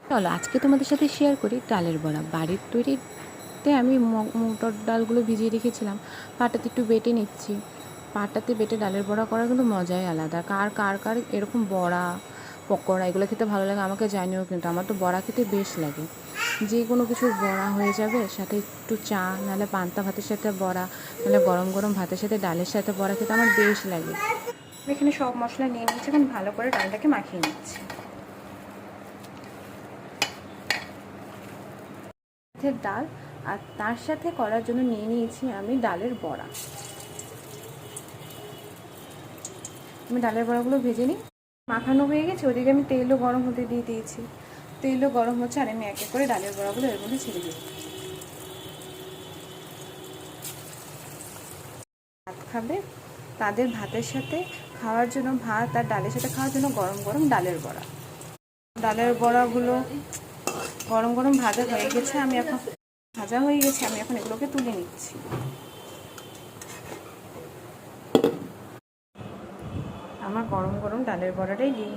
চলো আজকে তোমাদের সাথে শেয়ার করি ডালের বড়া। বাড়ির তৈরিতে আমি মটর ডালগুলো ভিজিয়ে রেখেছিলাম, পাটাতে একটু বেটে নিচ্ছি। পাটাতে বেটে ডালের বড়া করা কিন্তু মজাই আলাদা। কার কার কার এরকম বড়া পকোড়া এগুলো খেতে ভালো লাগে আমাকে জানিও, কিন্তু আমার তো বড়া খেতে বেশ লাগে। যে কোনো কিছু বড়া হয়ে যাবে, সাথে একটু চা, নাহলে পান্তা ভাতের সাথে বড়া, নাহলে গরম গরম ভাতের সাথে ডালের সাথে বড়া খেতে আমার বেশ লাগে। এখানে সব মশলা নিয়ে নিচ্ছি, এখন ভালো করে ডালটাকে মাখিয়ে নিচ্ছি। ডাল আর তার সাথে করার জন্য নিয়ে নিয়েছি আমি ডালের বড়া। আমি ডালের বড়াগুলো ভেজে নিই। মাখানো হয়ে গেছে, ওদিকে আমি তেলও গরম হতে দিয়ে দিয়েছি। তেলও গরম হচ্ছে আর আমি এক এক করে ডালের বড়াগুলো এর মধ্যে ছেড়ে দিই। ভাত খাবে তাদের ভাতের সাথে খাওয়ার জন্য, ভাত আর ডালের সাথে খাওয়ার জন্য গরম গরম ডালের বড়া। ডালের বড়াগুলো গরম গরম ভাজা হয়ে গেছে, আমি এখন এগুলোকে তুলে নিচ্ছি। আমার গরম গরম ডালের বড়া রেডি।